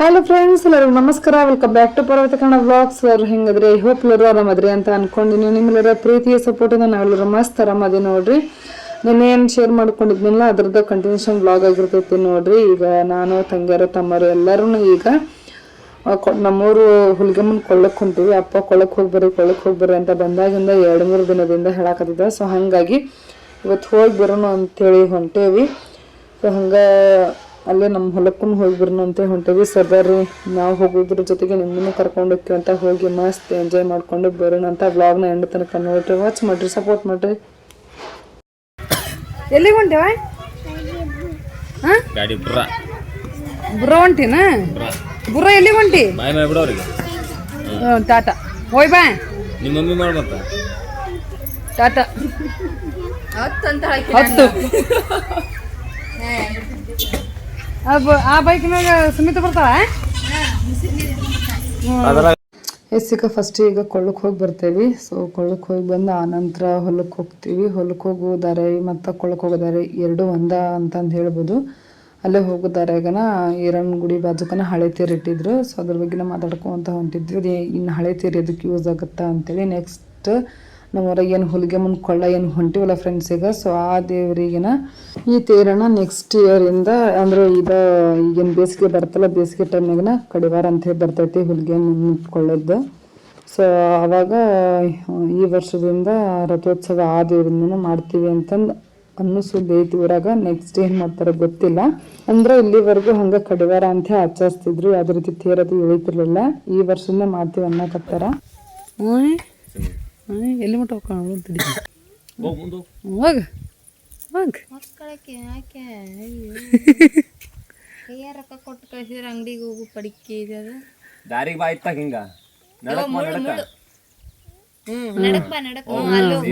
Hello friends, ಎಲ್ಲರಿಗೂ ನಮಸ್ಕಾರ. Welcome back to ಪರ್ವತ ಕನ್ನಡ ವ್ಲಾಗ್ಸ್. ಎಲ್ಲರೂ ಹೆಂಗದ್ರಿ? ಹೋಪ್ ಎಲ್ಲರೂ ಆರಾಮದ್ರಿ ಅಂತ ಅನ್ಕೊಂಡಿನಿ. ನಿಮ್ಮೆಲ್ಲರ ಪ್ರೀತಿಯ ಸಪೋರ್ಟಿಂದ ನಾವೆಲ್ಲರೂ ಮಸ್ತ್ ಆರಾಮದಿ ನೋಡ್ರಿ. ಏನು ಶೇರ್ ಮಾಡ್ಕೊಂಡಿದ್ನಿಲ್ಲ ಅದ್ರದ್ದು ಕಂಟಿನ್ಯೂಷನ್ ವ್ಲಾಗ್ ಆಗಿರ್ತೈತಿ ನೋಡ್ರಿ. ಈಗ ನಾನು, ತಂಗಿಯರು, ತಮ್ಮರು ಎಲ್ಲರೂ ಈಗ ನಮ್ಮೂರು ಹುಲಿಗೆಮ್ಮನ್ ಕೊಳ್ಳಕ್ಕೆ ಹೊಂತೀವಿ. ಅಪ್ಪ ಕೊಳ್ಳಕ್ಕೆ ಹೋಗ್ಬರ್ರಿ ಅಂತ ಬಂದಾಗಿಂದ 2-3 ದಿನದಿಂದ ಹೇಳಾಕತ್ತಿದ್ದ. ಸೊ ಹಾಗಾಗಿ ಇವತ್ತು ಹೋಗಿ ಬರೋಣ ಅಂತೇಳಿ ಹೊಂಟೇವಿ. ಸೊ ಹಂಗೆ ಅಲ್ಲೇ ನಮ್ಮ ಹೊಲಕ್ಕೂ ಹೋಗಿ ಬರೋಣ ಅಂತ ಹೊಂಟೇವಿ. ಸರ್ದಾರಿ ನಾವು ಹೋಗೋದ್ರ ಜೊತೆಗೆ ನಿಮ್ಮನ್ನು ಕರ್ಕೊಂಡು ಹೋಗ್ತೀವಿ ಅಂತ ಹೋಗಿ ಮಸ್ತ್ ಎಂಜಾಯ್ ಮಾಡ್ಕೊಂಡು ಬರೋಣ ಅಂತ ವ್ಲಾಗ್ನ ಎಂಡ್ ತನಕ ನೋಡ್ರಿ, ವಾಚ್ ಮಾಡ್ರಿ, ಸಪೋರ್ಟ್ ಮಾಡ್ರಿ. ಎಲ್ಲಿಗೆ ಹೊಂಟೇವ? ಗಾಡಿ ಬುರ್ರ ಹೊಂಟಿನ? ಬುರ್ರ ಎಲ್ಲಿಗೆ ಹೊಂಟಿ? ಟಾಟಾ ಹೋಯ್ ಬಾ. ನಿಮ್ಮ ಮಮ್ಮಿ ಮಾಡ್ಬತ್ತ ಟಾಟಾ 10 ಆ ಬೈಕ್ ಮ್ಯಾಗ ಸುಮಿತ ಬರ್ತಾಳ. ಎಸ್ಸಿಕ ಫಸ್ಟ್ ಈಗ ಕೊಳ್ಳಕ್ಕೆ ಹೋಗಿ ಬರ್ತೇವಿ. ಸೊ ಕೊಳ್ಳಕ್ಕೆ ಹೋಗಿ ಬಂದು ಆನಂತರ ಹೊಲಕ್ಕೆ ಹೋಗ್ತೀವಿ. ಹೊಲಕ್ಕೆ ಹೋಗೋದಾರೆ ಮತ್ತು ಕೊಳ್ಳಕ್ಕೆ ಹೋಗೋದಾರೆ ಎರಡು ಒಂದ ಅಂತಂದು ಹೇಳ್ಬೋದು. ಅಲ್ಲೇ ಹೋಗೋದಾರೆಗನ ಈರಣ್ಣ ಗುಡಿ ಬಾಜುಕನ ಹಳೆ ತೇರು ಇಟ್ಟಿದ್ರು. ಸೊ ಅದ್ರ ಬಗ್ಗೆ ಮಾತಾಡ್ಕೊಂತ ಹೊಂಟಿದ್ವಿ. ಇನ್ನು ಹಳೆ ತೇರು ಎದಕ್ಕೆ ಯೂಸ್ ಆಗುತ್ತಾ ಅಂತೇಳಿ. ನೆಕ್ಸ್ಟ್ ನಮ್ಮೂರಾಗ ಏನು ಹುಲಿಗೆಮ್ಮನ ಕೊಳ್ಳ ಏನು ಹೊಂಟಿವಲ್ಲ ಫ್ರೆಂಡ್ಸ್ ಈಗ. ಸೊ ಆ ದೇವರಿಗೆನ ಈ ತೇರನ್ನ ನೆಕ್ಸ್ಟ್ ಇಯರಿಂದ ಅಂದ್ರೆ ಈಗೇನು ಬೇಸಿಗೆ ಬರ್ತಲ್ಲ, ಬೇಸಿಗೆ ಟೈಮ್ನಾಗನ ಕಡಿವಾರ ಅಂತ ಹೇಳಿ ಬರ್ತೈತಿ ಹುಲಿಗೆಮ್ಮನ ಕೊಳ್ಳದ್ದು. ಸೊ ಆವಾಗ ಈ ವರ್ಷದಿಂದ ರಥೋತ್ಸವ ಆ ದೇವರಿಂದ ಮಾಡ್ತೀವಿ ಅಂತಂದು ಅನ್ನಿಸೋದು ಐತಿ ಊರಾಗ. ನೆಕ್ಸ್ಟ್ ಏನು ಮಾಡ್ತಾರೆ ಗೊತ್ತಿಲ್ಲ. ಅಂದ್ರೆ ಇಲ್ಲಿವರೆಗೂ ಹಂಗೆ ಕಡಿವಾರ ಅಂತ ಆಚರಿಸ್ತಿದ್ರು. ಯಾವುದೇ ರೀತಿ ತೇರದು ಎಳಿತಿರ್ಲಿಲ್ಲ. ಈ ವರ್ಷದಿಂದ ಮಾಡ್ತೀವಿ ಅನ್ನಕತ್ತಾರ. ಎಲ್ಲಿ ಮಟ್ಟ ಹೋಗ ರೊಕ್ಕ ಕೊಟ್ಟು ಕಳಿಸಿದ್ರೆ ಅಂಗಡಿಗೆ ಹೋಗು ಪಡಿಕೆ ಇದೆ. ದಾರಿಗೆ ಬಾ ಇತ್ತಾಗ ಹಿಂಗ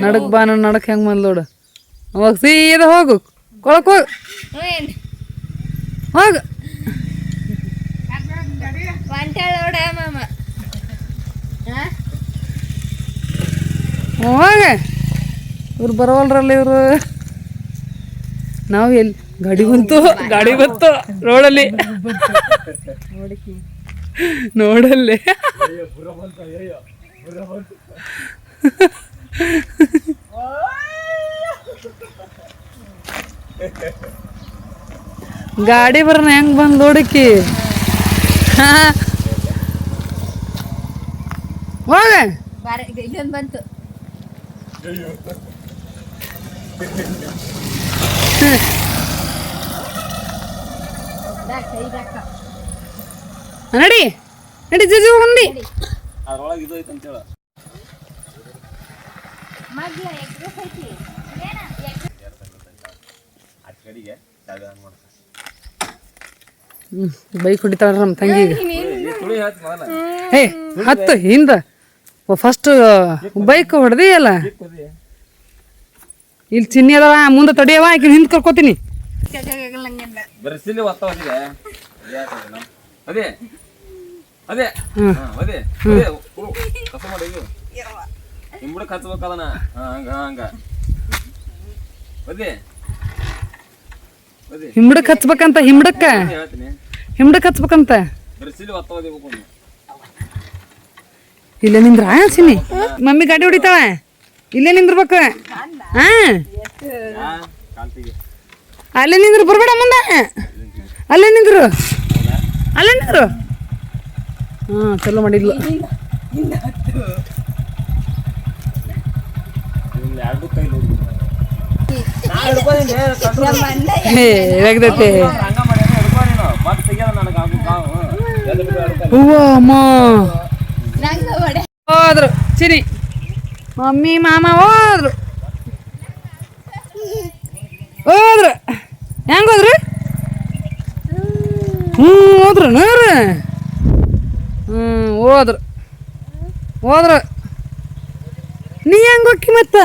ನಡಕ್ ಬಾ. ನಡಕ್ ಹೆಂಗ್ ಬಂದ್ ಅವಾಗ ಸೀದಾ ಹೋಗು ಕೊಳಕ್ ಹೋಗ ಹೋಗ ಹೋಗ. ಇವ್ರು ಬರೋವಲ್ರಲ್ಲ ಇವರು. ನಾವು ಎಲ್ಲಿ ಗಾಡಿ ಬಂತು ರೋಡಲ್ಲಿ ನೋಡಲ್ಲಿ ಗಾಡಿ ಬರೋಣ ಹೆಂಗ್ ಬಂದ್ ನೋಡಕ್ಕಿ. ಹೋಗ ಬಂತು ನಡಿ ನಡಿ ಜಜ್ಜಿ ಹೋಗಿ. ಅದ್ರೊಳಗೆ ಇದು ಐತೆ ಅಂತೇಳ ಬೈಕ್ ಹೊಡಿತಾಳ ನಮ್ಮ ತಂಗಿಗೆ. ಏ ಹತ್ತು ಹಿಂದ ಫಸ್ಟ್ ಬೈಕ್ ಹೊಡೆದಿ ಅಲ್ಲ. ಇಲ್ಲಿ ಚಿನ್ನಿ ಅದಾವ ಮುಂದೆ ತಡಿಯವ, ಆಕೆ ಹಿಂದೆ ಕರ್ಕೋತೀನಿ. ಅದೇ ಅದೇ ಅದೇ ಕಸ ಮಾಡಿ ಹಿಂಬುಡಕ್ ಹಚ್ಬೇಕದನ. ಹಂಗ ಹಿಂಬಡಕ್ ಹಚ್ಬೇಕಂತ. ಹಿಂಬಡಕ್ ಹಚ್ಬೇಕಂತ. ಇಲ್ಲೇ ನಿಂದ್ರ ಚಿನ್ನಿ. ಮಮ್ಮಿ ಗಾಡಿ ಹೊಡಿತಾವ. ಇಲ್ಲೇ ನಿಂದ್ರಬೇಕು. ಅಲ್ಲೇ ನಿಂದ್ರು, ಬರ್ಬೇಡ ಮುಂದೆ. ಅಲ್ಲೇ ನಿಂದ್ರು. ಚಲೋ ಮಾಡಿದ್ಲು. ಹೋದ್ರು ಚಿನಿ ಮಮ್ಮಿ ಮಾಮ ಹೋದ್ರು ಹೆಂಗ ಹೋದ್ರು? ಹೋದ್ರು ಹೋದ್ರು. ನೀ ಹೆಂಗ ಹೋಕ್ಕಿ ಮತ್ತ?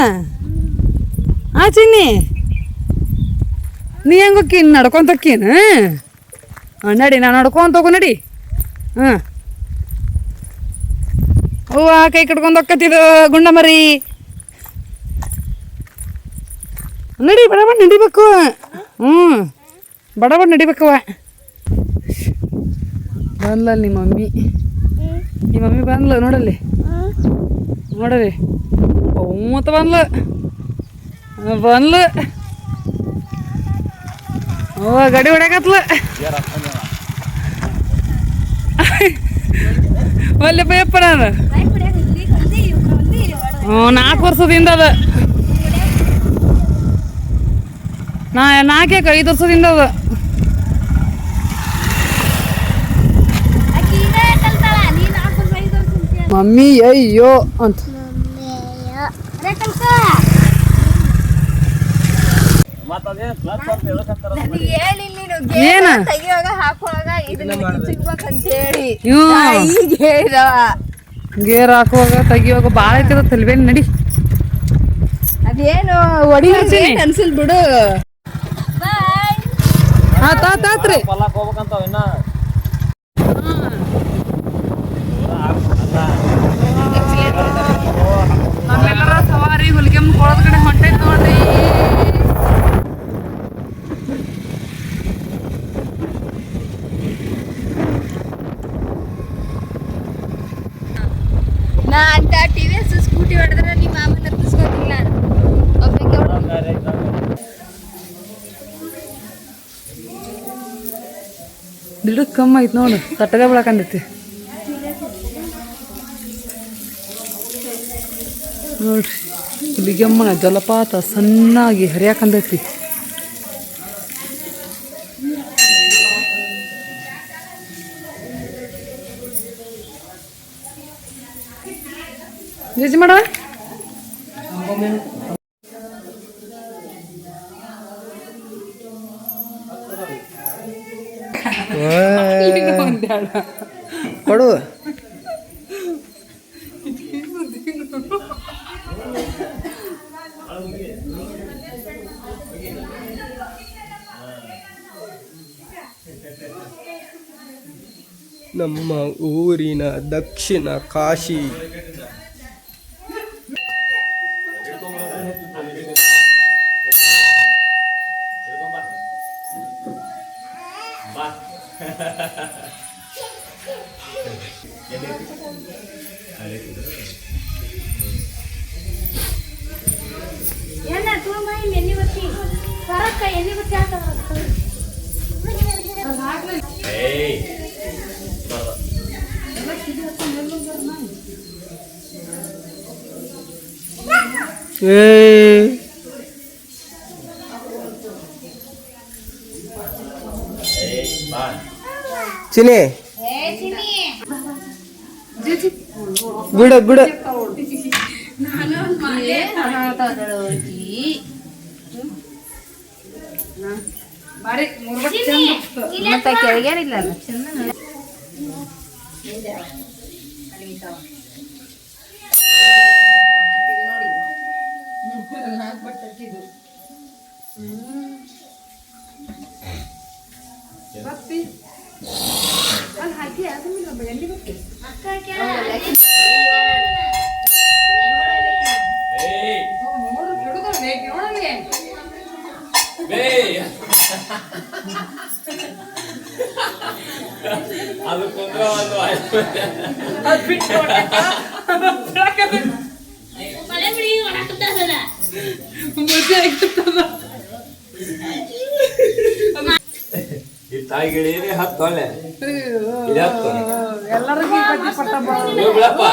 ಚಿನ್ನಿ ನೀ ಹೆಂಗ ಹೋಕ್ಕಿ? ನಡ್ಕೊಂತ ಹೋಕ್ಕೀನ? ನಡಿ, ನಾ ನಡ್ಕೊಂತ ಹೋಗು ನಡಿ. ಹೂವ ಕೈ ಕಟ್ಕೊಂಡು ಹೋಕ್ಕತ್ತಿದ್ದು ಗುಂಡ ಮರಿ. ನಡಿ, ಬಡಬಡ ನಡಿಬೇಕು. ಬಡಬಡ ನಡಿಬೇಕವ. ಬಂದ್ಲ ನಿಮ್ಮ ಮಮ್ಮಿ ಬಂದ್ಲ ನೋಡಲ್ಲಿ ನೋಡರಿ ಮತ್ತ ಬಂದ್ಲ ಗಾಡಿ ಹೊಡ್ಯಾಕತ್ಲ ಒಲ್ಲೆ ಪಯಪ್ಪ ನಾನು 4 ವರ್ಷದಿಂದ ಅದ 4 5 ವರ್ಷದಿಂದ ಅದ ಮಮ್ಮಿ ಅಯ್ಯೋ ಅಂತ ಏನ ಗೇರ್ ಹಾಕುವಾಗ ತೆಗಿಯುವಾಗ ಬಾಳ ಐತಿದ ತಲ್ವೇನ್ ನಡಿ ಅದೇನು ಒಡಿ ಅನ್ಸಿಲ್ ಬಿಡು ಆತ್ರಿ ನಮ್ಮೆಲ್ಲರ ಸವಾರಿ ಹುಲಿಗೆಮ್ಮ ಕೊಳದ ಕಡೆ ಹೊಂಟೈತ್ ನೋಡ್ರಿ ನಾ ಅಂತ ಟಿವಿಎಸ್ ಸ್ಕೂಟಿ ಹೊಡೆದ್ರೆ ನಿಮ್ಮ ಮಾಮನ ಹತ್ತಿಸ್ಕೋತಿಲ್ಲ ಗಿಡಕ್ಕೆ ಕಮ್ಮ ಐತಿ ನೋಡು ತಟ್ಟಗ ಬೆಳಕಂದೈತಿ ನೋಡ್ರಿ ಹುಲಿಗೆಮ್ಮನ ಜಲಪಾತ ಸಣ್ಣಾಗಿ ಹರಿಯಾಕಂದೈತಿ ಜಜ್ಜಿ ಮಾಡವ ಕೊಡು ನಮ್ಮ ಊರಿನ ದಕ್ಷಿಣ ಕಾಶಿ ಚಿನಿ ಗುಡ ಗುಡ ಮತ್ತೆ ಕೆಳಗೇರಿಲ್ಲ ಅದು ಕೊಂದ್ರ ಒಂದು ಈ ತಾಯಿಗಳೇನೆ ಹತ್ತು ಒಳ್ಳೆ ಹತ್ತು ಬಿಡಪ್ಪ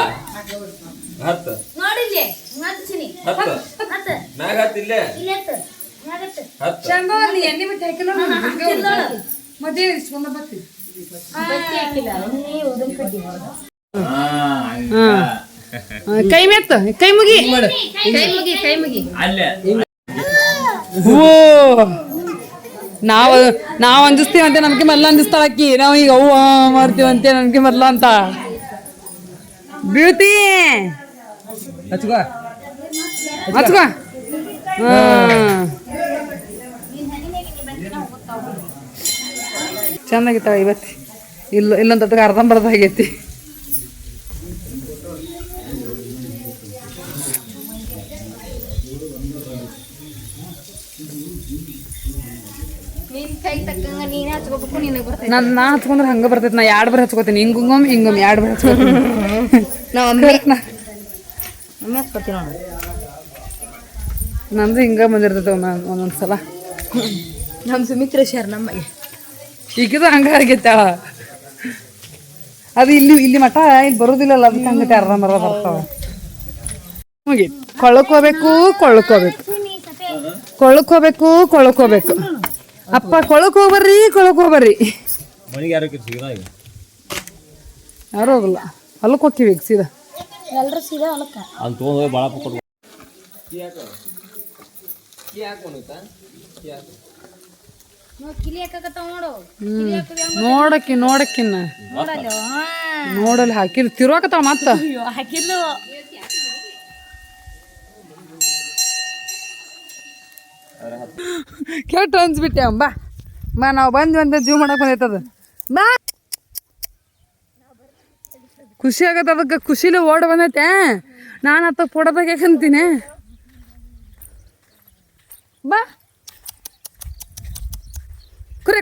ಹತ್ತು ಹತ್ತು ಮ್ಯಾಗ ಹತ್ತಿಲ್ಲೇ ಎಣ್ಣೆ ಮತ್ತೆ ಹಾಕಿಲ್ಲ ಮತ್ತೆ ಇಸ್ಕೊಂಡ ಬರ್ತೀವಿ ಕೈ ಮೆತ್ತ ಕೈ ಮುಗಿ ಅಲ್ಲೇ ಓ ನಾವ್ ಅಂಜಿಸ್ತೀವಂತೆ ನಮ್ಗೆ ಮೊದ್ಲ ಅಂಜಿಸ್ತಾಳ ಅಕ್ಕಿ ನಾವ್ ಈಗ ಅವ್ವ ಮಾಡ್ತೀವಂತೆ ನನ್ಗೆ ಮೊದ್ಲ ಅಂತ ಬ್ಯೂಟಿ ಹಚ್ಕೋ ಚೆನ್ನಾಗಿತ್ತಾಳ ಇವತ್ತು ಇಲ್ಲೊಂದು ತಟ್ಟಗೆ ಅರ್ಧಂಬರ್ಧ ಆಗೈತಿ ನಿನ್ ಕೈ ತಕ್ಕಂಗ ನೀನ ಹಚ್ಕೋಬೇಕು ನಿನಗೆ ಬರ್ತೈತಿ. ನಾ ಹಚ್ಕೊಂಡ್ರೆ ಹಂಗೆ ಬರ್ತೈತಿ. ನಾ 2 ಬರ ಹಚ್ಕೋತೀನಿ, ಹಿಂಗೊಮ್ಮೆ 2 ಬರ ಹಚ್ಕೋತೀನಿ. ನಾವು ಒಮ್ಮೆ ಹಚ್ಕೋತೀವಿ ನೋಡು. ನಂದು ಹಿಂಗೆ ಬಂದಿರ್ತೈತೆ ಒಂದೊಂದ್ಸಲ. ನಮ್ಮ ಸುಮಿತ್ರ ಶರ್ ನಮಗೆ ಈಗಿದು ಹಂಗೆ ಆಗೈತಾಳ. ಅದು ಇಲ್ಲಿ ಮಠ ಇಲ್ಲಿ ಬರೋದಿಲ್ಲಲ್ಲ, ಅದಕ್ಕೆ ಹಂಗತೆ ಅರ್ಧಂಬರ ಬರ್ತಾವ. ಹೋಗಿ ಕೊಳ್ಳಕ್ಕೋಬೇಕು. ಅಪ್ಪ ಕೊಳ್ಳಕ್ ಹೋಗ್ಬರ್ರಿ. ಮನೆಗೆ ಯಾರು ಸಿಗಲ್ಲ ಈಗ, ಯಾರು ಹೋಗಲ್ಲ. ಹೊಲಕ್ಕೆ ಹೋಗ್ತೀವಿ ಈಗ ಸೀದಾ. ಎಲ್ಲರೂ ಸೀದಾ ಹೊಲಕ್ಕ ಅಲ್ಲಿ ತೊಗೊಂಡು ಭಾಳ ಕೊಟ್ಟು ಕಿಲಿ ಹಾಕಕತ್ತಾವ ನೋಡು. ನೋಡಕ್ಕಿನ್ನ ನೋಡಲ್ಲಿ ಹಾಕಿದ್ ತಿರುವಾಕತ್ತಾಳ ಮತ್ತ. ಹಾಕಿದ್ಲು ಕೆಟ್ಟ ಅನ್ಸ್ಬಿಟ್ಟೆ. ಬಾ ನಾವು ಬಂದ್ವಿ ಅಂತ ಜೀವ ಮಾಡಕ್ ಬಂದೈತದ. ಬಾ ಖುಷಿ ಆಗತ್ತ. ಅದಕ್ಕೆ ಖುಷಿಲಿ ಓಡ್ ಬಂದೈತೆ. ನಾನು ಹತ್ತ ಫೋಟೋದಾಗ ಯಾಕಂತೀನಿ. ಬಾ ಕುರೆ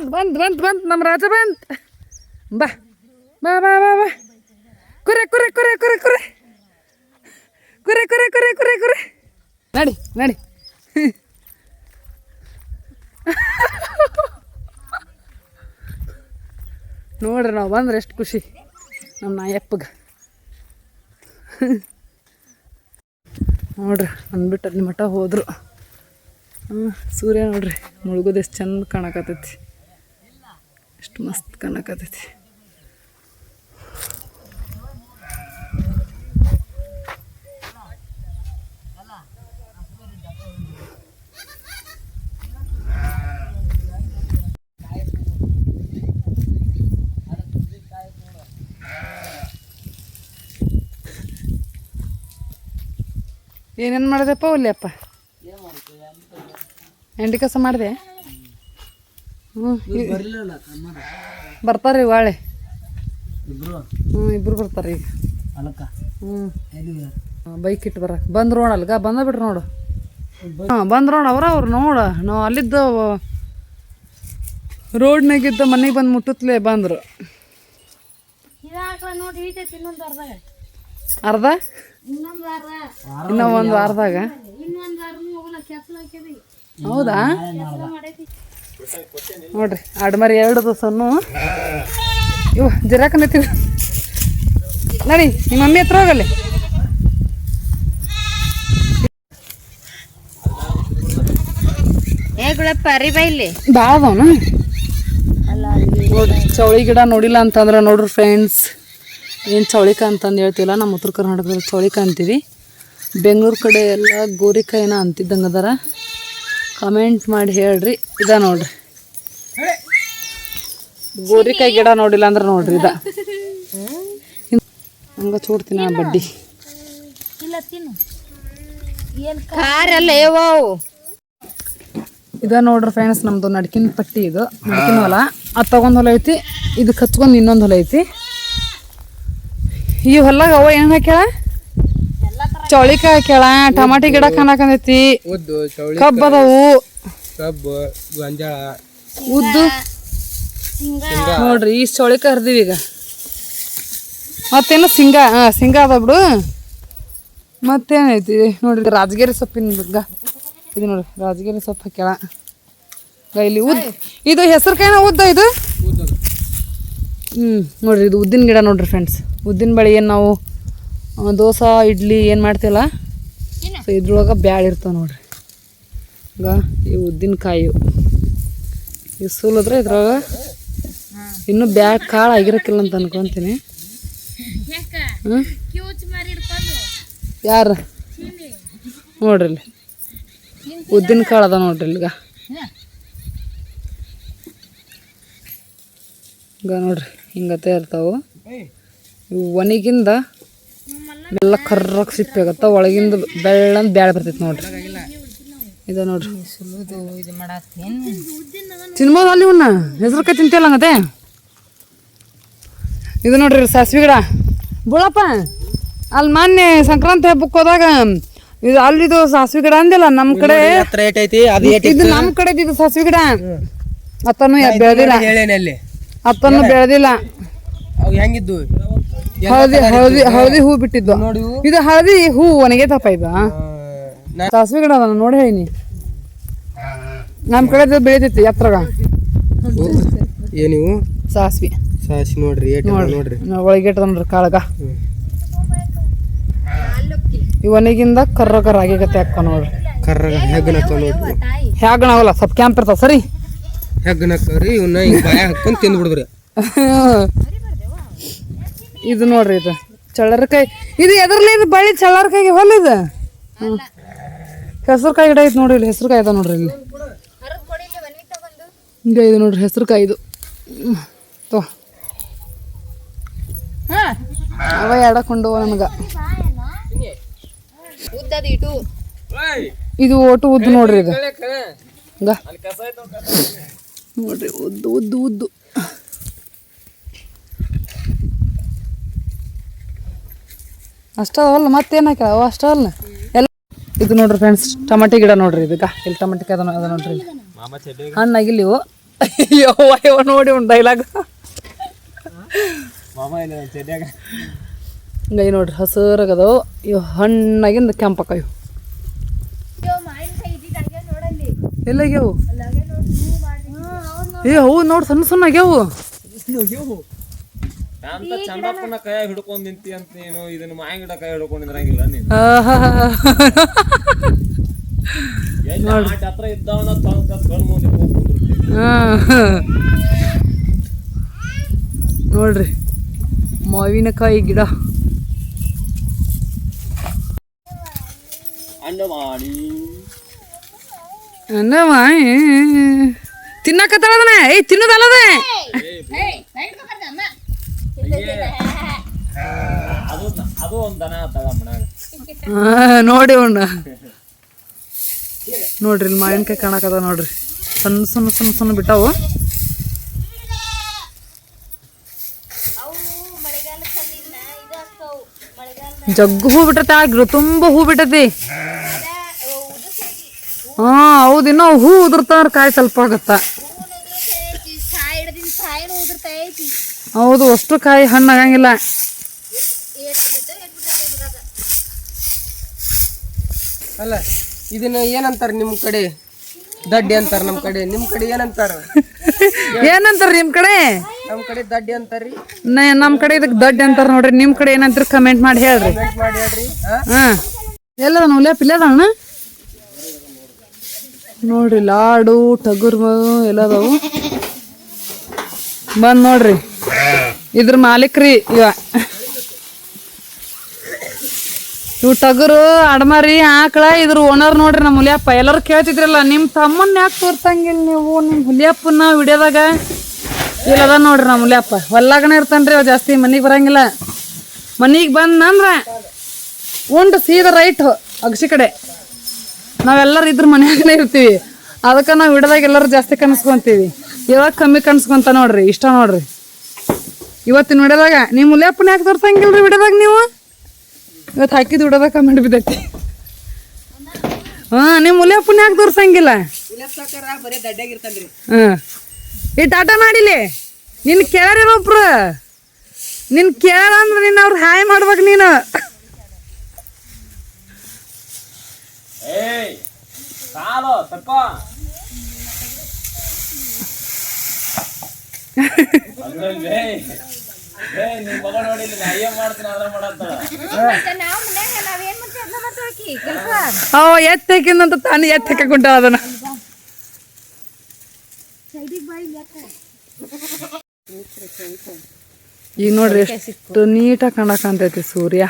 ಬಂದ್ ನಮ್ಮ ರಾಜ ಬಂತ್. ಬಾ ಕುರೆ ನಡಿ ನೋಡ್ರಿ ನಾವು ಬಂದ್ರೆ ಎಷ್ಟು ಖುಷಿ ನಮ್ಮ ನಾಯಪ್ಪಗೆ. ನೋಡ್ರಿ ಅಂದ್ಬಿಟ್ಟು ಅಲ್ಲಿ ಮಠ ಹೋದ್ರು. ಸೂರ್ಯ ನೋಡ್ರಿ ಮುಳುಗೋದು ಎಷ್ಟು ಚಂದ ಕಾಣಕತ್ತೈತಿ, ಎಷ್ಟು ಮಸ್ತ್ ಕಾಣಕತ್ತೈತಿ. ಏನೇನು ಮಾಡಿದೆಪ್ಪ ಒಲ್ಲೆಪ್ಪ? ಎಂಡಿ ಕಸ ಮಾಡಿದೆ. ಬರ್ತಾರ್ರಿ ವಾಳೆ. ಇಬ್ರು ಬರ್ತಾರೆ ಈಗ. ಬೈಕ್ ಇಟ್ಟು ಬರಕ್ಕೆ ಬಂದ್ರು ನೋಡಲ್ಗ. ಬಂದ ಬಿಡ್ರಿ ನೋಡು. ಬಂದ್ರು ನೋಡು. ಅವ್ರು ನೋಡು. ನಾವು ಅಲ್ಲಿದ್ದ ರೋಡ್ನಾಗಿದ್ದ ಮನೆಗೆ ಬಂದು ಮುಟ್ಟತ್ಲೇ ಬಂದರು. ಅರ್ಧ ಇನ್ನೂ ಒಂದು ವಾರದಾಗ. ಹೌದಾ? ನೋಡ್ರಿ ಆಡ್ಮರಿ 2 ದಿವಸನು ಇವು ಜಿರಾಕ ನಿಂತೀವಿ. ನಡಿ ನಿಮ್ಮ ಮಮ್ಮಿ ಹತ್ರ ಹೋಗಲ್ಲಿ. ಭಾಳ ಅದಾವನ ನೋಡ್ರಿ. ಚೌಳಿ ಗಿಡ ನೋಡಿಲ್ಲ ಅಂತಂದ್ರೆ ನೋಡ್ರಿ ಫ್ರೆಂಡ್ಸ್, ಏನು ಚೌಳಿಕಾಯಿ ಅಂತಂದು ಹೇಳ್ತೀವಲ್ಲ, ನಮ್ಮ ಉತ್ತರ ಕರ್ನಾಟಕದಲ್ಲಿ ಚೌಳಿಕಾಯಿ ಅಂತೀವಿ. ಬೆಂಗಳೂರು ಕಡೆ ಎಲ್ಲ ಗೋರಿಕಾಯಿನ ಅಂತಿದ್ದಂಗೆ ಅದಾರ. ಕಮೆಂಟ್ ಮಾಡಿ ಹೇಳ್ರಿ. ಇದ ನೋಡ್ರಿ ಗೋರಿಕಾಯಿ ಗಿಡ. ನೋಡಿಲ್ಲ ಅಂದ್ರೆ ನೋಡ್ರಿ ಇದ ಹಂಗ ಚೂಡ್ತೀನಿ ಬಡ್ಡಿ. ಇದ ನೋಡ್ರಿ ಫ್ರೆಂಡ್ಸ್, ನಮ್ದು ನಡ್ಕಿನ ಪಟ್ಟಿ. ಇದು ನಡ್ಕಿನ ಹೊಲ. ಅದು ತಗೊಂಡ್ ಹೊಲ ಐತಿ, ಇದು ಕಚ್ಕೊಂಡು ಇನ್ನೊಂದು ಹೊಲ ಐತಿ. ಈ ಹೊಲಾಗ ಅವ ಏನ್ ಹಾಕ್ಯಾಳ? ಚೌಳಿಕಾಯಿ ಹಾಕ್ಯಾಳ, ಟಮಾಟಿ ಗಿಡ ಕಾಣಕಂದೈತಿ, ಕಬ್ಬು ಅದಾವು, ಉದ್ದು ನೋಡ್ರಿ. ಈ ಚೌಳಿಕಾಯಿ ಹರಿದೀವಿ ಈಗ. ಮತ್ತೇನು ಸಿಂಗ ಅದ ಬಿಡು. ಮತ್ತೇನೈತಿ ನೋಡ್ರಿ, ರಾಜಗಿರಿ ಸೊಪ್ಪಿನ ಇದು ನೋಡ್ರಿ, ರಾಜಗಿರಿ ಸೊಪ್ಪು ಹಾಕ್ಯಾಳ. ಇಲ್ಲಿ ಇದು ಹೆಸರು ಕಾಯಿನ ಉದ್ದ ಇದು. ನೋಡ್ರಿ ಇದು ಉದ್ದಿನ ಗಿಡ ನೋಡ್ರಿ ಫ್ರೆಂಡ್ಸ್. ಉದ್ದಿನ ಬಳಿ ಏನು ನಾವು ದೋಸೆ ಇಡ್ಲಿ ಏನು ಮಾಡ್ತೀವಲ್ಲ, ಸೊ ಇದ್ರೊಳಗೆ ಬ್ಯಾಳೆ ಇರ್ತಾವೆ ನೋಡ್ರಿ. ಈಗ ಈ ಉದ್ದಿನ ಕಾಯಿ ಇವು ಸುಲಿದ್ರೆ ಇದ್ರೊಳಗೆ ಇನ್ನೂ ಬ್ಯಾಗ್ ಕಾಳು ಆಗಿರಕ್ಕಿಲ್ಲ ಅಂತ ಅನ್ಕೊಂತೀನಿ. ಯಾರು ನೋಡ್ರಿ ಇಲ್ಲಿ ಉದ್ದಿನ ಕಾಳು ಅದ ನೋಡ್ರಿ ಇಲ್ಲಿಗ. ಈಗ ನೋಡ್ರಿ ಹಿಂಗತೆ ಇರ್ತಾವೆ. ಇವು ಒಣಗಿಂದ ಎಲ್ಲ ಕರ್ರಕ್ಕೆ ಸಿಪ್ಪೆ ಆಗತ್ತ, ಒಳಗಿಂದ ಬೆಳ್ಳಂದು ಬ್ಯಾಳೆ ಬರ್ತೈತಿ ನೋಡ್ರಿ. ಇದು ನೋಡ್ರಿ ತಿನ್ಬೋದು ಅಲ್ಲಿ ಇವನ್ನ ಹೆಸರುಕಾಯಿ ತಿಂತಿಯಲ್ಲ ಹಂಗತೆ. ಇದು ನೋಡ್ರಿ ಸಾಸಿವೆ ಗಿಡ. ಬುಳಪ್ಪ ಅಲ್ಲಿ ಮೊನ್ನೆ ಸಂಕ್ರಾಂತಿ ಹಬ್ಬಕ್ಕೆ ಹೋದಾಗ ಇದು ಅಲ್ಲಿದು ಸಾಸಿವೆ ಗಿಡ ಅಂದಿಲ್ಲ ನಮ್ಮ ಕಡೆ ಹತ್ರ ಏಟ್ ಐತಿ ಅದು ಏಟ್ ಇದು ನಮ್ಮ ಕಡೆ ಇದು ಸಾಸಿವೆ ಗಿಡ ಅತ್ತನು ಬೆಳೆದಿಲ್ಲ ಹೇಳೇನೆ ಅಲ್ಲಿ ಅತ್ತನು ಬೆಳೆದಿಲ್ಲ ಅವು ಹೆಂಗಿದ್ದು ಹಳದಿ ಹೂ ಬಿಟ್ಟಿದ್ದು ನೋಡಿ ಇದು ಹಳದಿ ಹೂ ಒಣಗೈತಪ್ಪ ಇದು ಸಾಸಿವೆ ಗಿಡ ಅದ ನೋಡಿ ಹೇಳಿ ನಮ್ಮ ಕಡೆ ಬೆಳಿತೈತಿ ಎತ್ತರಾಗ ಏನಿವು ಸಾಸಿವೆ ಸಾಸಿ ನೋಡ್ರಿ ಏಟ್ ನೋಡ್ರಿ ಒಳಗೆ ನೋಡ್ರಿ ಕಾಳಗ ಇವನಿಗಿಂದ ಕರ್ರ ಆಗಿಗತ್ತೆ ಅಕ್ಕ ನೋಡ್ರಿ ಕರ್ರಗ ಹೆಗ್ಗನಕ್ಕ ನೋಡ್ರಿ ಹ್ಯಾಗಣವಲ್ಲ ಸ್ವಲ್ಪ ಕ್ಯಾಂಪ್ ಇರ್ತಾವ ಸರಿ ಹೆಗ್ಗನಕ್ಕವ್ರಿ ಇವನ್ನ ಹಿಂಗ್ ಬಾಯ ಹಾಕೊಂಡ್ ತಿಂದ್ ಬಿಡುದ್ರಿ ಇದು ನೋಡ್ರಿ ಇದು ಚಳ್ಳರ್ಕಾಯಿ ಇದು ಎದ್ರಲ್ಲ ಇದು ಬಳ್ಳಿ ಚಳ್ಳರ್ಕಾಯಿಗೆ ಹೊಲ ಇದು ಹೆಸರುಕಾಯಿ ಗಿಡ ಐತೆ ನೋಡ್ರಿ ಇಲ್ಲಿ ಹೆಸರುಕಾಯಿ ಅದ ನೋಡ್ರಿ ಇಲ್ಲಿ ಈಗ ಇದು ನೋಡ್ರಿ ಹೆಸರುಕಾಯಿ ಇದು ತೋ ಅವ ಎಡಕೊಂಡು ನನಗ ಇದು ಒಟ್ಟು ಉದ್ದು ನೋಡ್ರಿ ಇದು ಹಂಗ ನೋಡ್ರಿ ಉದ್ದು ಉದ್ದು ಉದ್ದು ಅಷ್ಟವಲ್ಲ ಮತ್ತೇನು ಹಾಕ್ಯಾಳ ಅವ ಅಷ್ಟವಲ್ಲ ಎಲ್ಲ ಇದು ನೋಡ್ರಿ ಫ್ರೆಂಡ್ಸ್ ಟಮಾಟಿ ಗಿಡ ನೋಡ್ರಿ ಇದಕ್ಕ ಇಲ್ಲಿ ಟಮಾಟಿ ಅದ ನೋಡ್ರಿ ಇಲ್ಲಿ ಹಣ್ಣಾಗಿಲ್ಲ ಇವು ಯವ್ವ ನೋಡಿ ಒಂದು ಡೈಲಾಗ್ ಗೈ ನೋಡ್ರಿ ಹಸಿರಾಗದವು ಇವು ಹಣ್ಣಾಗಿಂದ ಕೆಂಪಕ್ಕ ಇವು ಎಲ್ಲಾಗ್ಯಾವು ಏ ಅವು ನೋಡಿ ಸಣ್ಣ ಸಣ್ಣ ಆಗ್ಯಾವು ಅಂತ ಚಂದಪ್ಪನ ಕೈ ಹಿಡ್ಕೊಂಡ್ ನಿಂತಿ ಅಂತ ನೀನು ಇದನ್ನ ಮಾಯ ಗಿಡ ಕೈ ಹಿಡ್ಕೊಂಡ್ ನಿಂದ್ರಂಗಿಲ್ಲ ನೀನು ಹತ್ರ ಇದ್ದವನ ಕಣ್ ಮುಂದೆ ನೋಡ್ರಿ ಮಾವಿನಕಾಯಿ ಗಿಡ ತಿನ್ನಕತ್ತದ ಏಯ್ ತಿನ್ನೋದಲ್ಲದ ಅದು ಒಂದ್ ದನ ತಳ ಮನ್ಯಾಗ ನೋಡಿ ಅವಣ್ಣ ನೋಡ್ರಿ ಇಲ್ಲಿ ಮಾವಿನಕಾಯಿ ಕಾಣಕದ ನೋಡ್ರಿ ಸಣ್ಣ ಸಣ್ಣ ಸಣ್ಣ ಸಣ್ಣ ಬಿಟ್ಟಾವು ಜಗ್ಗು ಹೂ ಬಿಟ್ಟೈತಿ ಆ ಗಿಡ ತುಂಬ ಹೂ ಬಿಟ್ಟೈತಿ ಹಾ ಹೌದು ಇನ್ನೂ ಹೂ ಉದುರ್ತಾವ್ರ ಕಾಯಿ ಸ್ವಲ್ಪ ಆಗತ್ತ ಹೌದು ಅಷ್ಟು ಕಾಯಿ ಹಣ್ಣು ಆಗಂಗಿಲ್ಲ ಅಲ್ಲ ಇದನ್ನ ಏನಂತಾರ ನಿಮ್ ಕಡೆ ದಡ್ಡಿ ಅಂತಾರ ನಮ್ ಕಡೆ ನಿಮ್ ಕಡೆ ಏನಂತಾರ ಏನಂತಾರ ನಿಮ್ ಕಡೆ ನಮ್ ಕಡೆ ದಡ್ಡಿ ಅಂತಾರ್ರಿ ನಮ್ ಕಡೆ ಇದಕ್ ದಡ್ಡಿ ಅಂತಾರ ನೋಡ್ರಿ ನಿಮ್ ಕಡೆ ಏನಂತಾರ ಕಮೆಂಟ್ ಮಾಡಿ ಹೇಳ್ರಿ ಹಾ ಎಲ್ಲದ ಉಲ್ಯಾಪ ಇಲ್ಲದಣ್ಣ ನೋಡ್ರಿ ಲಾಡು ಟಗುರು ಎಲ್ಲದವು ಬಂದ್ ನೋಡ್ರಿ ಇದ್ರ ಮಾಲೀಕ್ರಿ ಇವು ಟಗರು ಅಡಮಾರಿ ಆಕಳ ಇದ್ರ ಓನರ್ ನೋಡ್ರಿ ನಮ್ಮ ಹುಲಿಯಪ್ಪ ಎಲ್ಲರೂ ಕೇಳ್ತಿದ್ರಲ್ಲ ನಿಮ್ಮ ತಮ್ಮನ್ನ ಯಾಕೆ ತೋರ್ಸಂಗಿಲ್ಲ ನೀವು ನಿಮ್ಮ ಹುಲಿಯಪ್ಪನ ವಿಡಿಯೋದಾಗ ಇಲ್ಲದ ನೋಡ್ರಿ ನಮ್ಮ ಹುಲಿಯಪ್ಪ ಹೊಲ್ಲಾಗನ ಇರ್ತಾನ್ರಿ ಅವ ಜಾಸ್ತಿ ಮನೆಗೆ ಬರಂಗಿಲ್ಲ ಮನೆಗೆ ಬಂದಂದ್ರೆ ಉಂಡು ಸೀದಾ ರೈಟ್ ಅಗಸಿ ಕಡೆ ನಾವೆಲ್ಲರೂ ಇದ್ರ ಮನ್ಯಾಗನೇ ಇರ್ತೀವಿ ಅದಕ್ಕೆ ನಾವು ವಿಡಿಯೋದಾಗ ಎಲ್ಲರೂ ಜಾಸ್ತಿ ಕನಸ್ಕೊಂತೀವಿ ಇವಾಗ ಕಮ್ಮಿ ಕನ್ಸ್ಕೊಂತ ನೋಡ್ರಿ ಇಷ್ಟ ನೋಡ್ರಿ ಇವತ್ತಿನ ವಿಡಿಯೋದಾಗ ನಿಮ್ಮ ಹುಲಿಯಪ್ಪನ ಯಾಕೆ ತೋರ್ಸಂಗಿಲ್ರಿ ವಿಡಿಯೋದಾಗ ನೀವು ಇವತ್ತು ಹಾಕಿದ್ ವಿಡಿಯೋದಾಗ ಕಮೆಂಟ್ ಬಿದ್ದೈತಿ ಹಾ ನಿಮ್ಮ ಹುಲಿಯಪ್ಪನ ಯಾಕೆ ತೋರ್ಸಂಗಿಲ್ಲ ಈ ಟಾಟಾ ಮಾಡಿಲಿ ನಿನ್ ಕೇಳ್ಯಾರೊಬ್ರು ನಿನ್ ಕೇಳ ಅಂದ್ರೆ ನೀನು ಅವ್ರು ಹಾಯ್ ಮಾಡ್ಬೇಕು ನೀನು ಸಾಲು ತಪ್ಪ ನಿಮ್ ಮಗ ನೋಡಿಲ್ಲ ನಾ ಏನ್ ಮಾಡ್ತೀನಿ ಅದ್ರ ಮಾಡತ್ತಾಳ ಅವ ಎತ್ತಕ್ಕಿಂದಂತ ತಾನು ಎತ್ತಕೊಂಡ ಅದನ್ನ ಈಗ ನೋಡ್ರಿ ಎಷ್ಟು ನೀಟಾಗಿ ಕಾಣಕಂತೈತಿ ಸೂರ್ಯ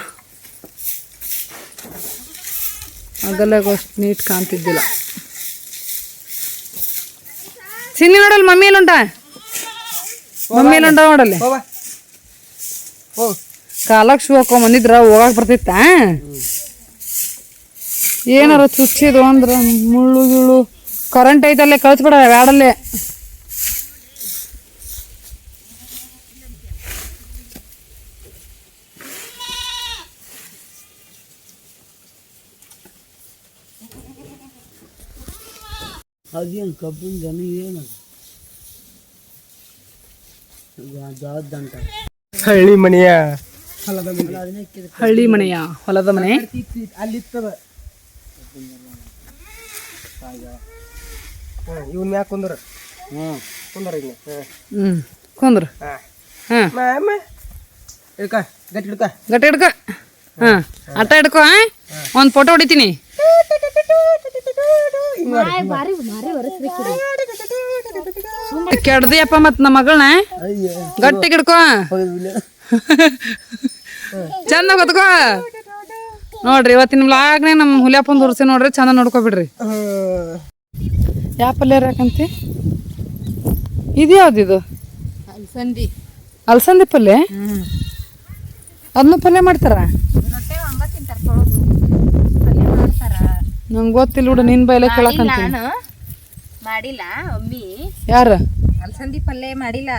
ಆಗಲ್ಲಾಗ ಅಷ್ಟು ನೀಟ್ ಕಾಣ್ತಿದ್ದಿಲ್ಲ ಚಿನ್ನಿ ನೋಡಲ್ ಮಮ್ಮಿ ಎಲ್ಲುಂಟ ಮಮ್ಮಿ ಎಲ್ಲುಂಟ ನೋಡಲ್ಲಿ ಕಾಲಕ್ಕೆ ಶೂ ಹಾಕೊಂಡ್ ಬಂದಿದ್ರ ಹೋಗಕ್ ಬರ್ತಿತ್ತ ಏನಾರ ಚುಚ್ಚಿದು ಅಂದ್ರ ಮುಳ್ಳು ಗಿಳು ಕರೆಂಟ್ ಐತಲ್ಲೇ ಕಳ್ಸ್ಬಿಡ ಬ್ಯಾಡಲ್ಲೇ ಅದೇನು ಕಬ್ಬಿನ ಜನ ಏನದು ದಂಟ ಹಳ್ಳಿ ಮನೆಯ ಹಳ್ಳಿ ಮನೆಯ ಹೊಲದ ಮನೆ. ಅಲ್ಲಿತ್ತದ ಇವನ್ ಮ್ಯಾಕ ಕುಂದ್ರ ಕುಂದ್ರ ಇನ್ನು ಕುಂದ್ರ. ಹಿಡ್ಕ ಗಟ್ಟಿ ಹಿಡ್ಕ ಗಟ್ಟಿ ಹಿಡ್ಕೊ. ಆಟ ಹಿಡ್ಕೊ. ಒಂದು ಫೋಟೋ ಹೊಡಿತೀನಿ. ಕೆಡ್ದಿಯಪ್ಪ ಮತ್ ನಮ್ಮ ಮಗಳನ್ನ ಗಟ್ಟಿ ಹಿಡ್ಕೊ. ಚಂದ ಗೊತ್ಕೋ ನೋಡ್ರಿ. ಇವತ್ತಿನ ವ್ಲಾಗ್ನೇ ನಮ್ಮ ಹುಲಿಯಪ್ಪನ ತೋರಿಸಿ ನೋಡ್ರಿ, ಚಂದ ನೋಡ್ಕೊಬಿಡ್ರಿ. ಯಾವ ಪಲ್ಯ ಯಾಕಂತಿ ಇದು ಯಾವ್ದಿದು? ಅಲ್ಸಂದಿ. ಅಲ್ಸಂದಿ ಪಲ್ಯ? ಅದನ್ನು ಪಲ್ಯ ಮಾಡ್ತಾರ? ನಂಗೆ ಗೊತ್ತಿಲ್ಲ ಬಿಡು, ನಿನ್ ಬೈಲೆ ಕೇಳಕಂತ. ಮಾಡಿಲ್ಲ ಒಮ್ಮಿ. ಯಾರ? ಅಲ್ಸಂದಿ ಪಲ್ಯ ಮಾಡಿಲ್ಲ,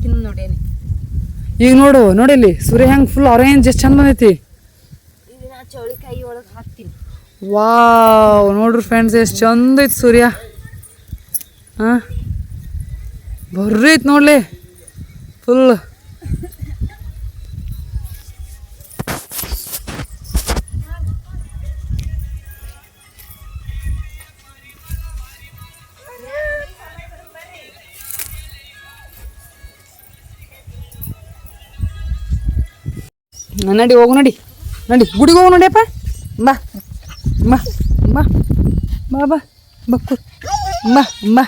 ತಿನ್ನು ನೋಡೇನಿ. ಈಗ ನೋಡು ನೋಡಿಲ್ಲಿ ಸೂರ್ಯ ಹೆಂಗ್ ಫುಲ್ ಆರೆಂಜ್ ಎಷ್ಟು ಚಂದ ಬಂದೈತಿ. ಇದನ್ನ ಚೌಳಿಕಾಯಿ ಒಳಗೆ ಹಾಕ್ತೀನಿ. ವಾವ್ ನೋಡ್ರಿ ಫ್ರೆಂಡ್ಸ್, ಎಷ್ಟು ಚಂದ ಐತಿ ಸೂರ್ಯ. ಬರ್ರಿ ಐತಿ ನೋಡ್ಲಿ ಫುಲ್. ನಡಿ ಹೋಗು, ನಡಿ ಗುಡಿಗೆ ಹೋಗು ನಡಿಯಪ್ಪ. ಬಾ ಬಾ ಬಾ ಬಾ ಬಾ ಬಕ್ಕು ಬಾ ಬಾ.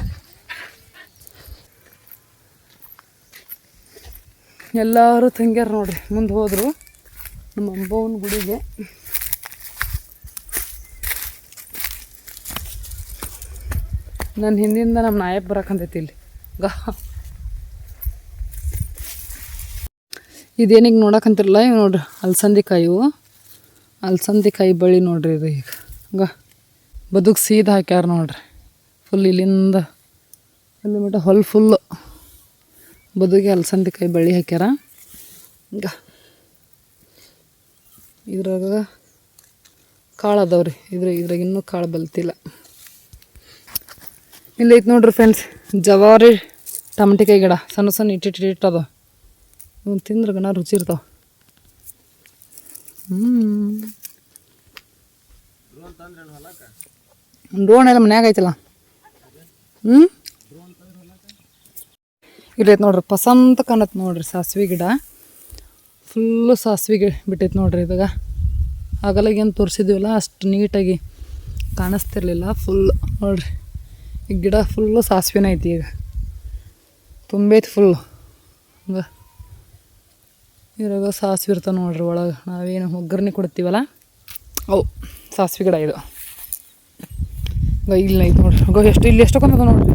ಎಲ್ಲರೂ ತಂಗ್ಯಾರ ನೋಡ್ರಿ, ಮುಂದೆ ಹೋದ್ರು ನಮ್ಮ ಅಂಬವ್ವನ ಗುಡಿಗೆ. ನನ್ನ ಹಿಂದಿಂದ ನಮ್ಮ ನಾಯಕ್ ಬರಕಂತೈತಿ ಇಲ್ಲಿ. ಇದೇನಿಗೆ ನೋಡಕಂತಿರಲ್ಲ, ಇವು ನೋಡ್ರಿ ಅಲ್ಸಂದಿ ಕಾಯಿ. ಇವು ಅಲ್ಸಂದಿ ಕಾಯಿ ಬಳ್ಳಿ ನೋಡ್ರಿ. ಇದು ಈಗ ಬದುಕು ಸೀದಾ ಹಾಕ್ಯಾರ ನೋಡ್ರಿ. ಫುಲ್ ಇಲ್ಲಿಂದ ಅಲ್ಲಿ ಮಟ್ಟ ಹೊಲ್ ಫುಲ್ಲು ಬದುಗೆ ಅಲ್ಸಂದಿ ಕಾಯಿ ಬಳ್ಳಿ ಹಾಕ್ಯಾರ. ಈಗ ಇದ್ರಾಗ ಕಾಳು ಅದಾವ್ರಿ. ಇದ್ರಾಗ ಇನ್ನೂ ಕಾಳು ಬಲ್ತಿಲ್ಲ. ಇಲ್ಲಿ ಐತೆ ನೋಡ್ರಿ ಫ್ರೆಂಡ್ಸ್, ಜವಾರಿ ಟಮಟಿಕಾಯಿ ಗಿಡ ಸಣ್ಣ ಸಣ್ಣ ಇಟ್ಟಿಟ್ಟದ. ಇವ್ನು ತಿಂದ್ರೆ ಗನ ರುಚಿ ಇರ್ತಾವ. ಡ್ರೋನ್ ಎಲ್ಲ ಮನ್ಯಾಗ ಐತಲ್ಲ. ಇಲ್ಲೈತೆ ನೋಡ್ರಿ, ಪಸಂತ ಕಾಣತ್ ನೋಡ್ರಿ ಸಾಸ್ವೆ ಗಿಡ. ಫುಲ್ಲು ಸಾಸ್ವೆ ಗಿಡ ಬಿಟ್ಟೈತೆ ನೋಡ್ರಿ. ಇದಾಗ ಆಗಲಾಗ ಏನು ತೋರಿಸಿದ್ವಲ್ಲ ಅಷ್ಟು ನೀಟಾಗಿ ಕಾಣಿಸ್ತಿರ್ಲಿಲ್ಲ. ಫುಲ್ ನೋಡ್ರಿ ಈ ಗಿಡ ಫುಲ್ಲು ಸಾಸ್ವೆನ ಐತಿ. ಈಗ ತುಂಬೈತಿ ಫುಲ್ಲು. ಹಂಗೆ ಇದ್ರಾಗ ಸಾಸ್ವೆ ಇರ್ತಾವೆ ನೋಡ್ರಿ ಒಳಗೆ. ನಾವೇನು ಒಗ್ಗರಣೆ ಕೊಡ್ತೀವಲ್ಲ ಅವು ಸಾಸ್ವೆ ಗಿಡ ಇದು. ಇಲ್ಲ ಐತೆ ನೋಡ್ರಿ. ಎಷ್ಟು ಇಲ್ಲಿ ಎಷ್ಟೊಂದು ನೋಡ್ರಿ.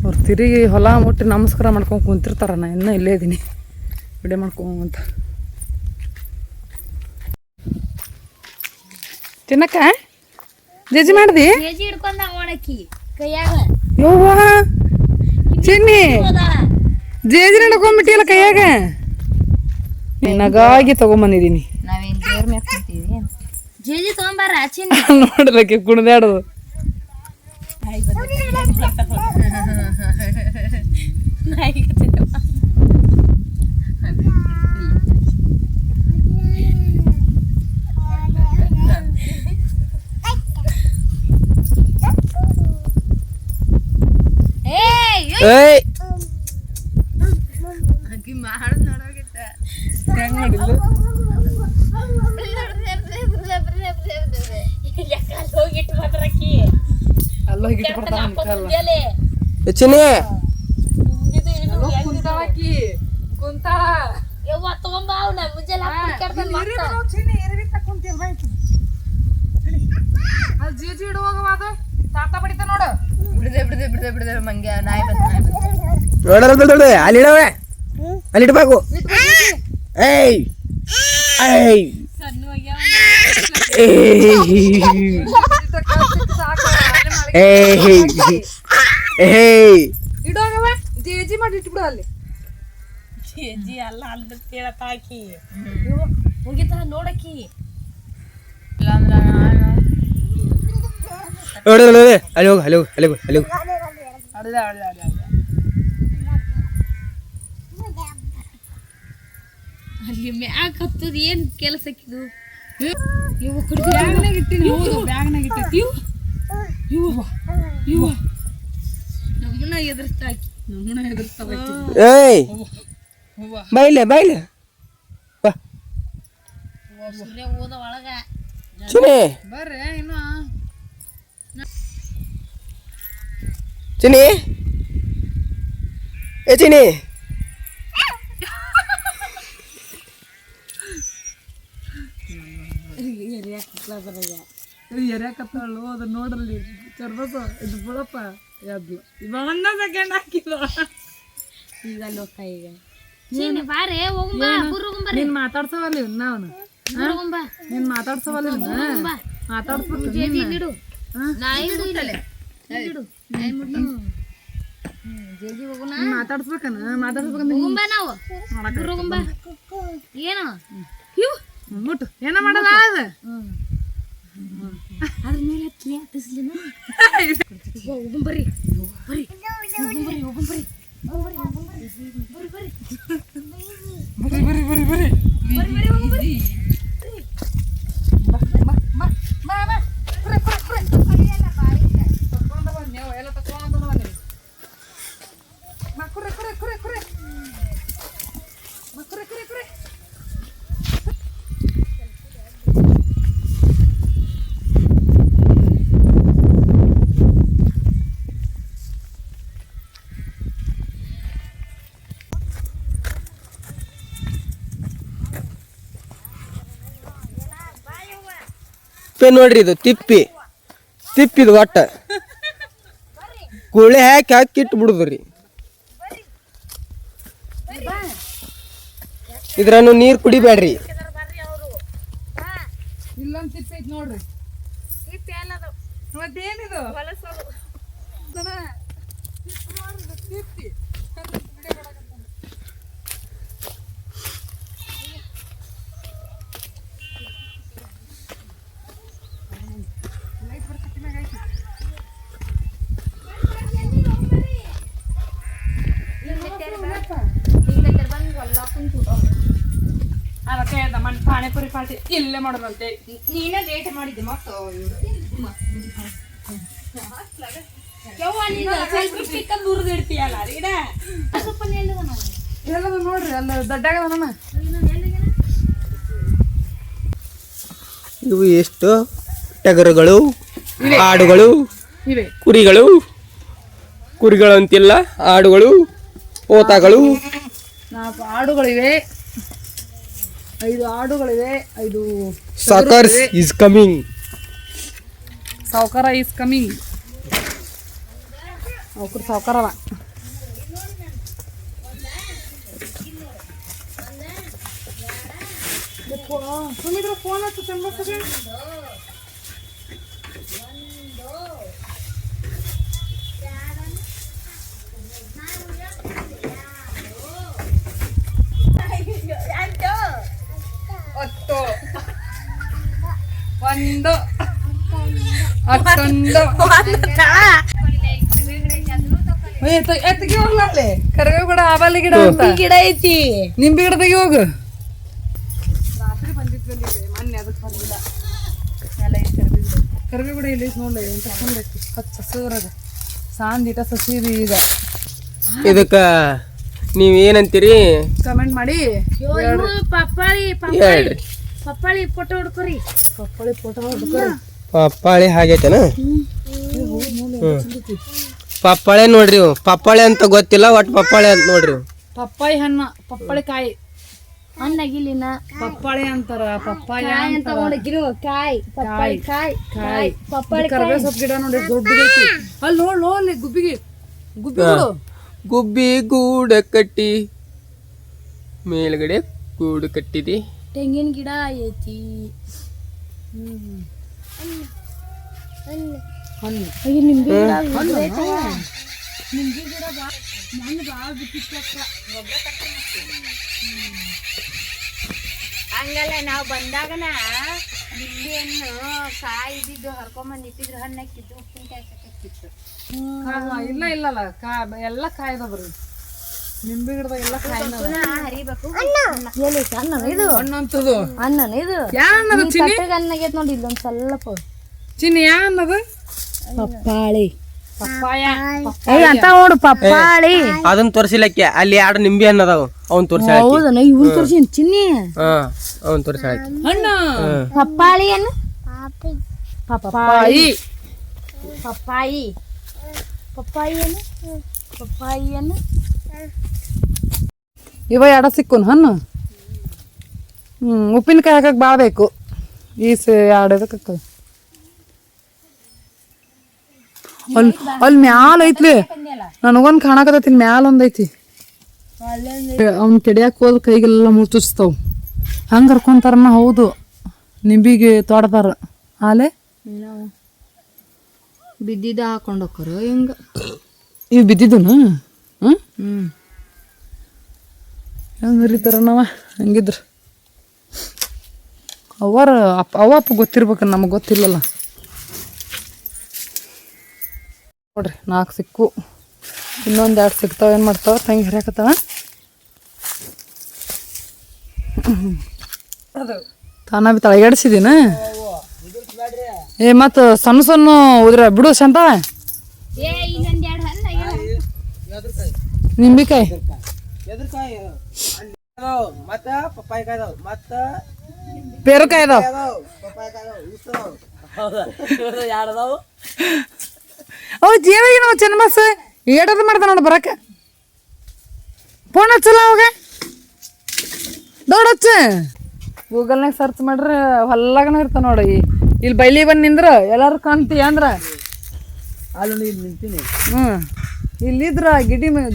ಅವ್ರು ತಿರುಗಿ ಹೊಲ ಮುಟ್ಟಿ ನಮಸ್ಕಾರ ಮಾಡ್ಕೊಂಡು ಕುಂತಿರ್ತಾರ. ನಾ ಇನ್ನೂ ಇಲ್ಲೇ ಇದ್ದೀನಿ ವಿಡಿಯೋ ಮಾಡ್ಕೊಂತ. ತಿನ್ನಕ್ಕ ಜಜ್ಜಿ ಮಾಡ್ದಿ? ಯವ್ವ ಚಿನ್ನಿ ಜೇಜಿ ನಡ್ಕೊಂಡ್ಬಿಟ್ಟಿಯಲ್ಲ ಕೈಯಾಗ. ನಿನಗಾಗಿ ತಗೊಂಬಂದಿದ್ದೀನಿ. ನಾವೇನ್ ದೇವ್ರ ಮ್ಯಾಗ ಕೂತೀವಿ. ಜೇಜಿ ತಗೊಂಬಾರ ಚಿನ್ನಿ. ನೋಡ್ರಕ್ಕೆ ಕುಣಿದಾಡೋದು. ಜೀಜಿ ಇಡುವಾಗ ತಾತ ಬಡಿತ ನೋಡು. ಬಿಡದೆ ಮಂಗ್ಯ ನಾಯಿ ನೋಡ ಅಲ್ಲಿಡವೆ ಅಲ್ಲಿಡ್ಬೇಕು. ಏಯ್ ಏಯ್ ಇಡುವಾಗ ಜೇಜಿ ಮಾಡಿ ಇಟ್ಬಿಡು ಅಲ್ಲಿ. ಅಜ್ಜಿ ಅಲ್ಲ ಅಂತ ಕೇಳತ್ತಾಕಿ ಮುಗಿತ ನೋಡಕಿ ಅಲ್ಲಿ ಹೋಗು ಅಲ್ಲಿ ಹೋಗು ಅಲ್ಲಿ ಹೋಗು ಅಲ್ಲಿ ಹೋಗು. ಅಲ್ಲಿ ಮ್ಯಾಕ್ ಹತ್ತದ ಏನ್ ಕೆಲಸಕ್ಕಿದು ಇವು ಬ್ಯಾಗ್ನಾಗ ಇಟ್ಟಿನಿ. ಹೌದು ಬ್ಯಾಗ್ನಾಗ ಇಟ್ಟೈತಿ. ಇವು ನಮ್ಮನ್ನ ಎದುರಿಸ್ತಾಕಿ ನಮ್ಮನ್ನ ಎದುರ್ತಾವ. ಏಯ್ ಬಾಯ್ಲೆ ಬಾಯ್ಲೆ ಬಾ ಸೂರ್ಯ ಹೋದ ಒಳಗ ಚಿನಿ ಬರ್ರಿ ಇನ್ನು ಚಿನಿ ಏ ಚಿನಿ ಎರ್ಯಾಕತ್ತಾಳು. ಅದು ನೋಡ್ರಲ್ಲಿ ಚರ್ಬಸ ಇದು ಬಿಳಪ್ಪ ಎದ್ಲು ಇವನ್ನ ಸೆಕೆಂಡ್ ಹಾಕಿದ. ಈಗ ಲೋಕ ಈಗ ಚೀನಿ ಬಾರೆ ಹೋಗುಂಬ ಗುರುಗುಂಬ ನೀನ್ ಮಾತಾಡ್ಸವಲ್ಲ ನಾವು ಗುರುಗುಂಬ ನೀನ್ ಮಾತಾಡ್ಸವಲ್ಲ ಮಾತಾಡ್ಸ್ಬೇಕು. ಜೇಜಿ ಇಡು ನಾಯಿ ಮುಟ್ಟಲೆ ಇಡು ನಾಯಿ ಮುಟ್ಟು ಜೇಜಿ ಹೋಗುಣ ಮಾತಾಡ್ಸ್ಬೇಕನ ಮಾತಾಡ್ಸ್ಬೇಕಂತ ಹೋಗುಂಬ ನಾವು ಗುರುಗುಂಬ ಏನು ಇವು ಮುಟ್ಟು ಏನ ಮಾಡೋದ ಅದ ಅದ್ರ ಮೇಲೆ ಹತ್ಲಿ ಹತ್ತಿಸ್ಲಿನ ಹೋಗುಂಬರಿ ಬರ್ರಿ ಹೋಗುಂಬರಿ ಹೋಗುಂಬರಿ ನೋಡ್ರಿ ಇದು ತಿಪ್ಪಿ ತಿಪ್ಪಿದು ಒಟ್ಟ ಗುಳೆ ಹಾಕಿ ಇಟ್ಟು ಬಿಡುದ್ರಿ. ಇದ್ರನ್ನು ನೀರ್ ಕುಡಿಬೇಡ್ರಿ. ಇಲ್ಲೊಂದ್ ತಿಪ್ಪಿ ಐತಿ ನೋಡ್ರಿ. ಮತ್ತೇನಿದು ಅದಕ್ಕೆ ಮನ್ ಪಾನಿಪುರಿ ಪಾರ್ಟಿ ಇಲ್ಲೇ ಮಾಡೋದಂತೆ. ನೀನೇ ಲೇಟ್ ಮಾಡಿದ್ದೆ ಮತ್ತು ದೂರದ ಇಡ್ತೀಯಲ್ಲ ಇಡ ಸ್ವಲ್ಪ ಎಲ್ಲದ ನಾವು ಎಲ್ಲದ ನೋಡ್ರಿ ಅಲ್ಲ ದಡ್ಡಾಗದ ನಮ್ಮ ಇವು ಎಷ್ಟು ಟಗರುಗಳು, ಆಡುಗಳು, ಇವೆ ಕುರಿಗಳು, ಕುರಿಗಳು ಅಂತಿಲ್ಲ, ಆಡುಗಳು, ಓತಾಗಳು, 4 ಆಡುಗಳಿವೆ, 5 ಆಡುಗಳಿವೆ, 5 ಸಾಕರ್ಸ್ is coming. Savukara is coming. ಅವ್ರ ಸಾವುಕಾರವ ಸುಮಿತ್ರ ಫೋನ್ ಹಚ್ಚು ಚೆಂಬಕ್ಕೆ. ಒಂದು ಹತ್ತೊಂದು ಎತ್ತಿಗೆ ಹೋಗ್ಲೇ ಕರಿಬೇವು ಗಿಡ ಆಬಾಲಿ ಗಿಡ ಅಂತ ಗಿಡ ಐತಿ. ನಿಂಬೆ ಗಿಡ ತೆಗಿ ಹೋಗು. ರಾತ್ರಿ ಬಂದಿದ್ವಿ ಮೊನ್ನೆ ಅದಕ್ಕೆ ಬಂದಿಲ್ಲ. ಎಲ್ಲ ಐತಿ ಕರಿಬೇವು ಗಿಡ ಇಲ್ಲಿ ನೋಡ್ಲಿ ಎಂತ ಚಂದ ಐತಿ. ಹಚ್ಚ ಹಸಿರಾಗ ಸಾಂದಿಟ ಸಸಿರಿ. ಈಗ ಇದಕ್ಕ ನೀವ್ ಏನಂತೀರಿ ಕಮೆಂಟ್ ಮಾಡಿ ಪಪ್ಪಾಳಿ ಹೇಳ್ರಿ. ಪಪ್ಪಾಳಿ ಫೋಟೋ ಹುಡ್ಕೋರಿ. ಪಪ್ಪಾಳಿ ಫೋಟೋ ಹುಡ್ಕೋರಿ. ಪಪ್ಪಾಳಿ ಹಾಗೈತನ? ಪಪ್ಪಾಳೆ ನೋಡ್ರಿ ಇವು. ಪಪ್ಪಾಳೆ ಅಂತ ಗೊತ್ತಿಲ್ಲ, ಒಟ್ಟು ಪಪ್ಪಾಳೆ ಅಂತ ನೋಡ್ರಿ ಇವು. ಪಪ್ಪಾಯಿ ಹಣ್ಣ, ಪಪ್ಪಾಳಿ ಕಾಯಿ, ಹಣ್ಣಾಗಿಲ್ಲಿನ ಪಪ್ಪಾಳಿ ಅಂತಾರ, ಪಪ್ಪಾಯ ಕಾಯಿ ಅಂತ ನೋಡಕ್ಕಿರು ಕಾಯಿ ಪಪ್ಪಾಳಿ ಕಾಯಿ ಕಾಯಿ ಪಪ್ಪಾಳಿ ಕರಿಬೇವು ಸೊಪ್ಪು ಗಿಡ ನೋಡಿ ದೊಡ್ಡದೈತಿ. ಅಲ್ಲಿ ಅಲ್ಲಿ ಗುಬ್ಬಿಗೆ ಗುಬ್ಬಿ ನೋಡು. ಗುಬ್ಬಿ ಗೂಡ ಕಟ್ಟಿ ಮೇಲ್ಗಡೆ ಗೂಡು ಕಟ್ಟಿದಿ. ತೆಂಗಿನ ಗಿಡ ಐತಿ. ಹಣ್ಣು ನಿಂಬೆ ಗಿಡ ಹಣ್ಣು ನಿಂಬೆ ಗಿಡ ಮಣ್ಣು ಭಾಳ ಬಿಟ್ಟಿತ್ತ. ಹಂಗಲ್ಲ ನಾವ್ ಬಂದಾಗನ ನಿಂಬೆ ಹಣ್ಣು ಕಾಯಿ ಇದ್ದಿದ್ದು ಹರ್ಕೊಂಬಂದ್ ಇಟ್ಟಿದ್ರು ಹಣ್ಣು ಹಾಕಿದ್ದು ಉಪ್ಪಿನಕಾಯಿ ಹಾಕಿತ್ತು. ಇಲ್ಲ ಇಲ್ಲಲ್ಲ ಎಲ್ಲ ಕಾಯ್ದ ಬರ್ರಿ ನಿಂಬೆ ಗಿಡದಾಗ ಎಲ್ಲ ಕಾಯಿನ ಹರಿಬೇಕು ಇದು ಹಣ್ಣಂತದು ಅನ್ನನ ಇದು ಯಾನ್ನದು ಚಿನ್ನಿ ಅನ್ನಗೈತ್ ನೋಡಿ ಇಲ್ಲೊಂದ್ ಸ್ವಲ್ಪ ಚಿನ್ನಿ ಯಾನ್ನದು ಪಪ್ಪಾಳಿ ಪಪ್ಪಾಯ ಅಂತ ನೋಡು ಪಪ್ಪಾಳಿ ಅದನ್ನ ತೋರಿಸಿಲಕ್ಕೆ ಅಲ್ಲಿ 2 ನಿಂಬೆ ಹಣ್ಣು ಅದಾವ ಅವ್ನ್ ತೋರಿಸಿ ಹೌದನ ಇವ್ನು ತೋರ್ಸಿನ್ ಚಿನ್ನಿ ಅವ್ನ್ ತೋರಿಸಿ ಹಣ್ಣು ಪಪ್ಪಾಳಿ ಅನ್ನು ಪಪ್ಪಾಯಿ ಪಪ್ಪಾಯಿ ಪಪ್ಪಾಯಿಯನ್ನು ಪಪ್ಪಾಯಿಯನ್ನು ಇವ ಎಡ ಸಿಕ್ಕುನ್ ಹಣ್ಣು ಉಪ್ಪಿನಕಾಯಿ ಹಾಕಕ್ ಭಾಳ ಬೇಕು ಎರಡು ಇದಕ್ಕೆ ಅಲ್ಲಿ ಮ್ಯಾಲ ಐತ್ಲಿ ನನಗೊಂದು ಕಾಣಕತ್ತೈತಿ ಮ್ಯಾಲ ಒಂದ್ ಐತಿ ಅವ್ನ ಕೆಡಿಯಾಕ ಹೋದ ಕೈಗೆಲ್ಲ ಮುಚ್ಚುಸ್ತಾವ್ ಹಂಗೆ ಹರ್ಕೊಂತಾರನ ಹೌದು ನಿಂಬಿಗೆ ತೋಡ್ತಾರ ಆಲೆ ಬಿದ್ದಿದ್ದ ಹಾಕೊಂಡು ಹೋಗ್ರು ಹಿಂಗ ಇವು ಬಿದ್ದಿದ್ದನು ಹೆಂಗೆ ಹರಿತಾರ ನಾವ ಹಂಗಿದ್ರು ಅವ್ವ ಅಪ್ಪ ಗೊತ್ತಿರ್ಬೇಕು ನಮಗೆ ಗೊತ್ತಿಲ್ಲಲ್ಲ ನೋಡ್ರಿ 4 ಸಿಕ್ಕು ಇನ್ನೊಂದು 2 ಸಿಗ್ತಾವ ಏನು ಮಾಡ್ತಾವ ತಂಗಿ ಹರಿಯಾಕತ್ತಾವ ತಾನ ಬಿ ತಳಗಾಡಿಸಿದೀನ ಏ ಮತ್ತು ಸಣ್ಣ ಸಣ್ಣ ಉದ್ರ ಬಿಡು ಸಂತಾವ ನಿಂಬಿಕಾಯಿ ಮತ್ತ ಪಪ್ಪಾಯಿ ಕಾಯಿ ಅದಾವ ಮತ್ತ ಪೇರುಕಾಯಿ ಅದಾವ ಪಪ್ಪಾಯಿ ಕಾಯಿ ಅದಾವ ಅವು ಜೀವಿಗೆ ನಾವು ಚೆನ್ನಬಸ್ ಏಟದ ಮಾಡ್ತಾನ ನೋಡು ಬರಕ್ಕೆ ಫೋನ್ ಹಚ್ಚಲ್ಲ ಅವಾಗ ದೊಡ್ಡ ಹಚ್ಚ ಗೂಗಲ್ನಾಗ ಸರ್ಚ್ ಮಾಡ್ರೆ ಹೊಲ್ಲಾಗನ ಇರ್ತಾವ ನೋಡಿ ಇಲ್ಲಿ ಬೈಲಿ ಬಂದು ನಿಂದ್ರ ಎಲ್ಲಾರು ಕಾಣ್ತೀಯ ಅಂದ್ರ ಅಲ್ಲಿ ನೀನು ನಿಂತೀನಿ ಇಲ್ಲಿದ್ರ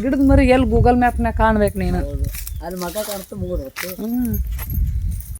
ಗಿಡದ ಮರಿಗೆ ಎಲ್ಲಿ ಗೂಗಲ್ ಮ್ಯಾಪ್ನಾಗ ಕಾಣ್ಬೇಕು ನೀನು ಅಲ್ಲಿ ಮಗ ಕಾಣ್ತಾ 3 ಹೊತ್ತು ಹ್ಞೂ